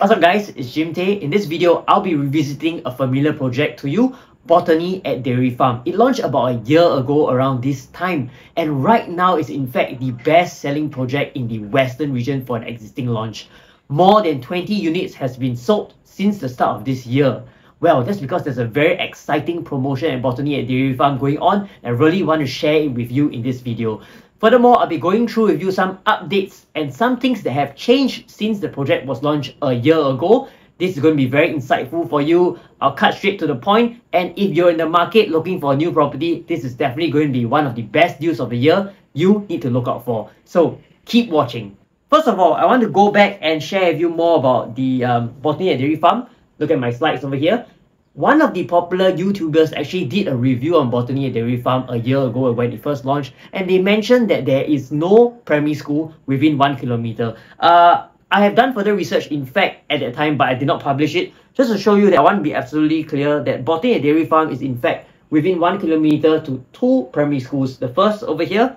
What's up guys, it's Jim Tay. In this video, I'll be revisiting a familiar project to you, Botany at Dairy Farm. It launched about a year ago around this time, and right now it's in fact the best selling project in the western region for an existing launch. More than 20 units has been sold since the start of this year. Well, that's because there's a very exciting promotion at Botany at Dairy Farm going on, and I really want to share it with you in this video. Furthermore, I'll be going through with you some updates and some things that have changed since the project was launched a year ago. This is going to be very insightful for you. I'll cut straight to the point, and if you're in the market looking for a new property, this is definitely going to be one of the best deals of the year you need to look out for. So keep watching. First of all, I want to go back and share with you more about the Botany at Dairy Farm. Look at my slides over here. One of the popular YouTubers actually did a review on Botany at Dairy Farm a year ago when it first launched, and they mentioned that there is no primary school within 1 kilometer. I have done further research, in fact, at that time, but I did not publish it. Just to show you that I want to be absolutely clear that Botany at Dairy Farm is in fact within 1 kilometer to 2 primary schools. The first over here,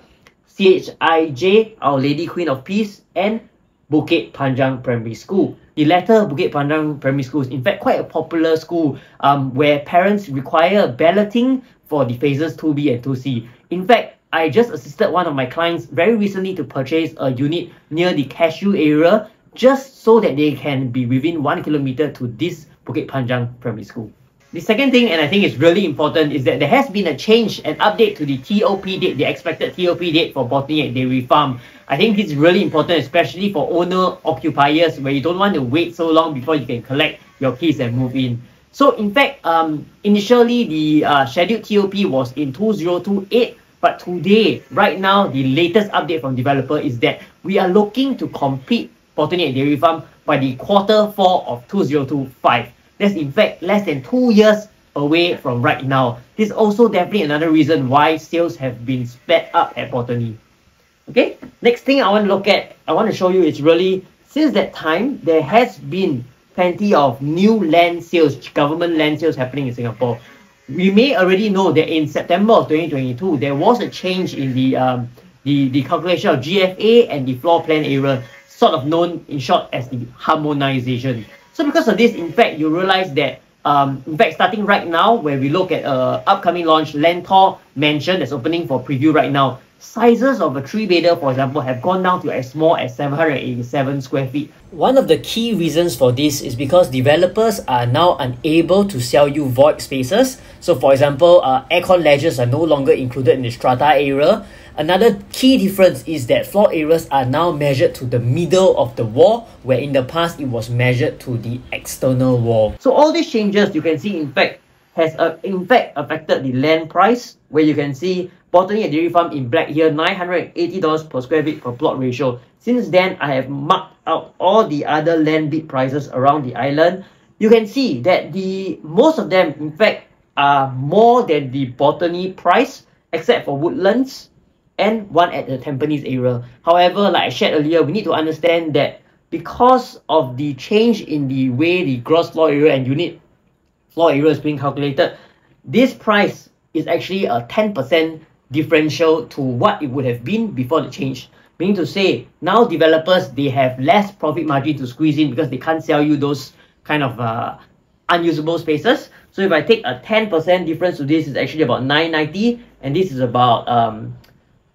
CHIJ, Our Lady Queen of Peace, and Bukit Panjang Primary School. The latter, Bukit Panjang Primary School, is in fact quite a popular school where parents require balloting for the phases 2B and 2C. In fact, I just assisted one of my clients very recently to purchase a unit near the Cashew area just so that they can be within 1 kilometer to this Bukit Panjang Primary School. The second thing, and I think it's really important, is that there has been a change, an update to the TOP date, the expected TOP date for Botany at Dairy Farm. I think this is really important, especially for owner-occupiers, where you don't want to wait so long before you can collect your keys and move in. So in fact, initially the scheduled TOP was in 2028, but today, right now, the latest update from developer is that we are looking to complete Botany at Dairy Farm by the Q4 of 2025. That's in fact less than 2 years away from right now. This is also definitely another reason why sales have been sped up at Botany. Okay, next thing I want to look at, I want to show you is really, since that time, there has been plenty of new land sales, government land sales happening in Singapore. We may already know that in September of 2022, there was a change in the calculation of GFA and the floor plan area, sort of known in short as the harmonization. So because of this, in fact, you realize that in fact, starting right now, when we look at upcoming launch, Lentor Mansion that's opening for preview right now, sizes of a 3-bedder, for example, have gone down to as small as 787 square feet. One of the key reasons for this is because developers are now unable to sell you void spaces. So for example, aircon ledges are no longer included in the strata area. Another key difference is that floor areas are now measured to the middle of the wall, where in the past it was measured to the external wall. So all these changes, you can see, in fact, has affected the land price, where you can see Botany at Dairy Farm in black here, $980 per square feet per plot ratio. Since then, I have marked out all the other land bid prices around the island. You can see that most of them, in fact, are more than the Botany price, except for Woodlands and one at the Tampines area. However, like I shared earlier, we need to understand that because of the change in the way the gross floor area and unit floor area is being calculated, this price is actually a 10% differential to what it would have been before the change. Meaning to say, now developers, they have less profit margin to squeeze in because they can't sell you those kind of unusable spaces. So if I take a 10% difference to this, is actually about $990, and this is about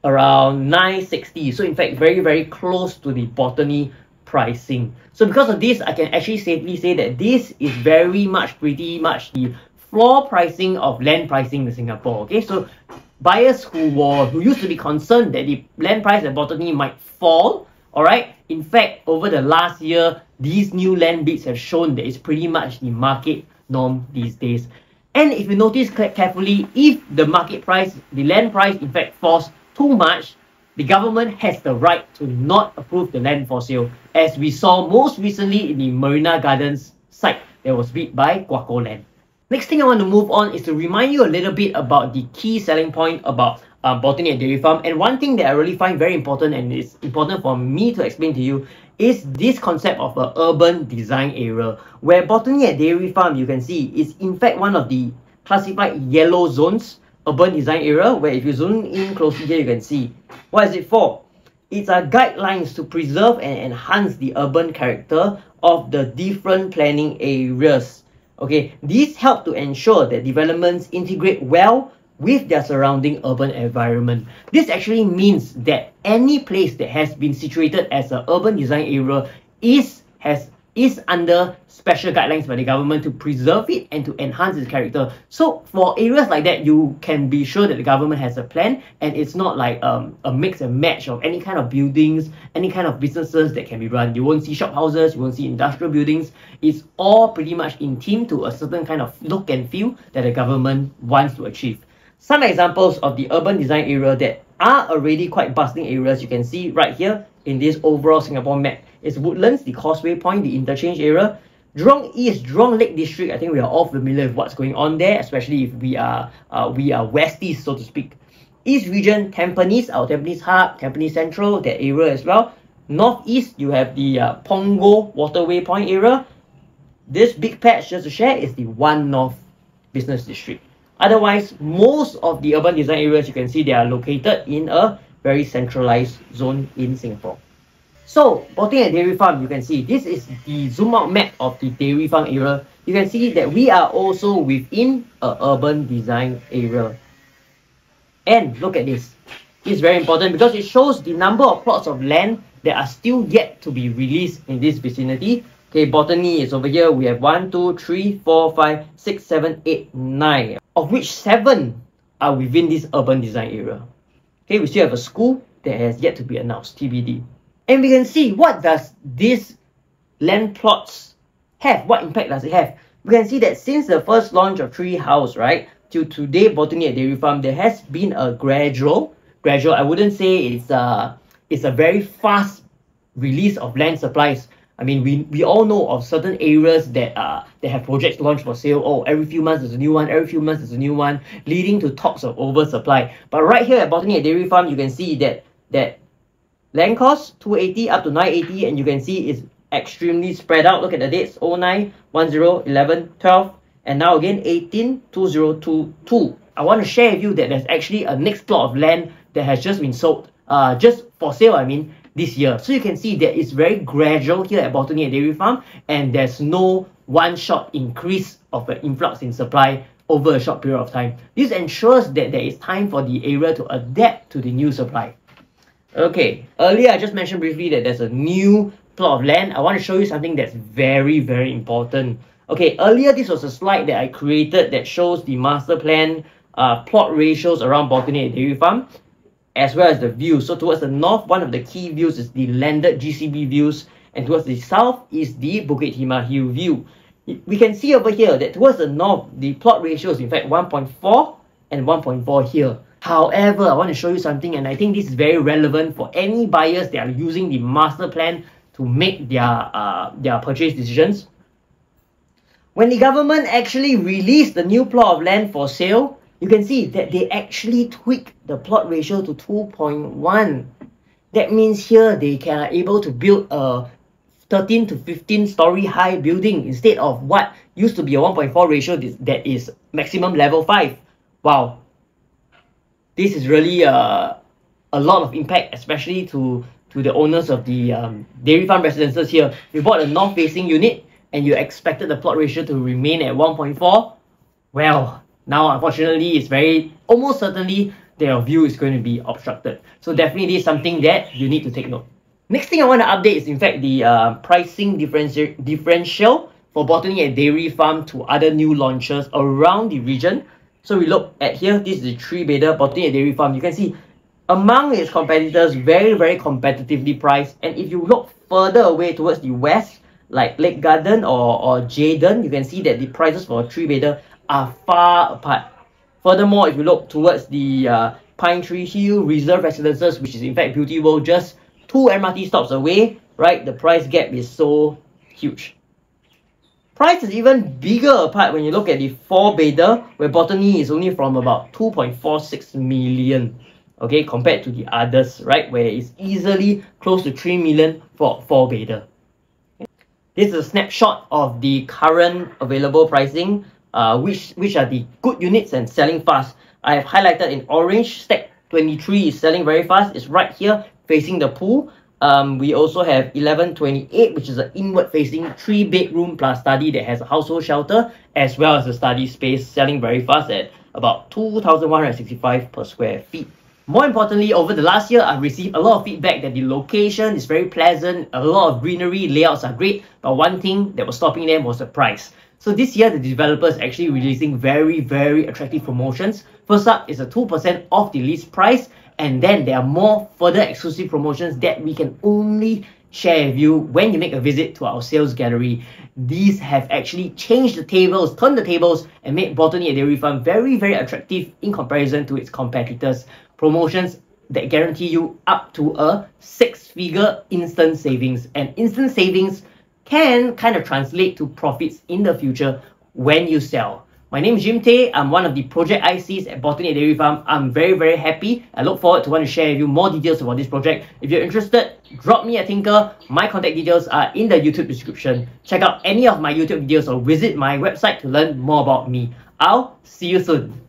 around $960. So in fact, very, very close to the Botany pricing. So because of this, I can actually safely say that this is very much, pretty much the floor pricing of land pricing in Singapore. Okay, so buyers who used to be concerned that the land price at Botany might fall, alright, in fact, over the last year, these new land bids have shown that it's pretty much the market norm these days. And if you notice carefully, if the market price, the land price, in fact, falls too much, the government has the right to not approve the land for sale, as we saw most recently in the Marina Gardens site that was bid by Guaco Land. Next thing I want to move on is to remind you a little bit about the key selling point about Botany at Dairy Farm. And one thing that I really find very important, and it's important for me to explain to you, is this concept of an urban design area, where Botany at Dairy Farm, you can see, is in fact one of the classified yellow zones, urban design area, where if you zoom in closely here, you can see. What is it for? It's a guidelines to preserve and enhance the urban character of the different planning areas. Okay, these help to ensure that developments integrate well with their surrounding urban environment. This actually means that any place that has been situated as an urban design area is under special guidelines by the government to preserve it and to enhance its character. So for areas like that, you can be sure that the government has a plan, and it's not like a mix and match of any kind of buildings, any kind of businesses that can be run. You won't see shop houses, you won't see industrial buildings. It's all pretty much in theme to a certain kind of look and feel that the government wants to achieve. Some examples of the urban design area that are already quite bustling areas you can see right here in this overall Singapore map is Woodlands, the Causeway Point, the interchange area. Jurong East, Jurong Lake District, I think we are all familiar with what's going on there, especially if we are westies, so to speak. East region, Tampines, our Tampines Hub, Tampines Central, that area as well. Northeast, you have the Punggol Waterway Point area. This big patch, just to share, is the One North Business District. Otherwise, most of the urban design areas, you can see they are located in a very centralized zone in Singapore. So, Botany at Dairy Farm, you can see this is the zoom out map of the Dairy Farm area. You can see that we are also within an urban design area. And look at this. It's very important because it shows the number of plots of land that are still yet to be released in this vicinity. Okay, Botany is over here. We have 1, 2, 3, 4, 5, 6, 7, 8, 9. Of which 7 are within this urban design area. Okay, we still have a school that has yet to be announced, TBD. And we can see, what does this land plots have? What impact does it have? We can see that since the first launch of Tree House, right, till today, Botany at Dairy Farm, there has been a gradual, I wouldn't say it's a very fast release of land supplies. I mean, we all know of certain areas that have projects launched for sale. Oh, every few months there's a new one, every few months there's a new one, leading to talks of oversupply. But right here at Botany at Dairy Farm, you can see that land cost 280 up to 980, and you can see it's extremely spread out. Look at the dates: 09, 10, 11, 12, and now again 18, 2022. I want to share with you that there's actually a next plot of land that has just been sold, just for sale, I mean, this year. So you can see that it's very gradual here at Botany at Dairy Farm, and there's no one-shot increase of an influx in supply over a short period of time. This ensures that there is time for the area to adapt to the new supply. Okay, earlier I just mentioned briefly that there's a new plot of land. I want to show you something that's very, very important. Okay, earlier this was a slide that I created that shows the master plan plot ratios around Botany at Dairy Farm, as well as the views. So towards the north, one of the key views is the landed GCB views, and towards the south is the Bukit Timah Hill view. We can see over here that towards the north, the plot ratio is in fact 1.4 and 1.4 here. However, I want to show you something, and I think this is very relevant for any buyers that are using the master plan to make their purchase decisions. When the government actually released the new plot of land for sale, you can see that they actually tweak the plot ratio to 2.1. That means here they are able to build a 13 to 15 story high building instead of what used to be a 1.4 ratio that is maximum level 5. Wow. This is really a lot of impact, especially to the owners of the Dairy Farm residences here. If you bought a north-facing unit and you expected the plot ratio to remain at 1.4, well, now unfortunately it's almost certainly that your view is going to be obstructed. So definitely this is something that you need to take note. Next thing I want to update is in fact the pricing differential for Botany at Dairy Farm to other new launches around the region. So we look at here, this is the 3-bedder Botany at Dairy Farm. You can see among its competitors, very, very competitively priced. And if you look further away towards the west, like Lake Garden or Jayden, you can see that the prices for a 3-bedder are far apart. Furthermore, if you look towards the Pine Tree Hill Reserve Residences, which is in fact Beauty World, just 2 MRT stops away, right? The price gap is so huge. Price is even bigger apart when you look at the 4-bedder, where Botany is only from about 2.46 million, okay, compared to the others, right, where it's easily close to 3 million for 4-bedder. This is a snapshot of the current available pricing, which are the good units and selling fast. I have highlighted in orange stacked 1123 is selling very fast. It's right here facing the pool. We also have 1128, which is an inward facing 3-bedroom plus study that has a household shelter as well as a study space, selling very fast at about 2,165 per square feet. More importantly, over the last year, I've received a lot of feedback that the location is very pleasant, a lot of greenery, layouts are great, but one thing that was stopping them was the price. So this year, the developer is actually releasing very attractive promotions. First up is a 2% off the list price, and then there are more further exclusive promotions that we can only share with you when you make a visit to our sales gallery. These have actually changed the tables, turned the tables, and made Botany at Dairy Farm very attractive in comparison to its competitors. Promotions that guarantee you up to a 6-figure instant savings, and instant savings can kind of translate to profits in the future when you sell. My name is Jim Tay. I'm one of the project ICs at Botany Dairy Farm. I'm very happy. I look forward to want to share with you more details about this project. If you're interested, drop me a tinker. My contact details are in the YouTube description. Check out any of my YouTube videos or visit my website to learn more about me. I'll see you soon.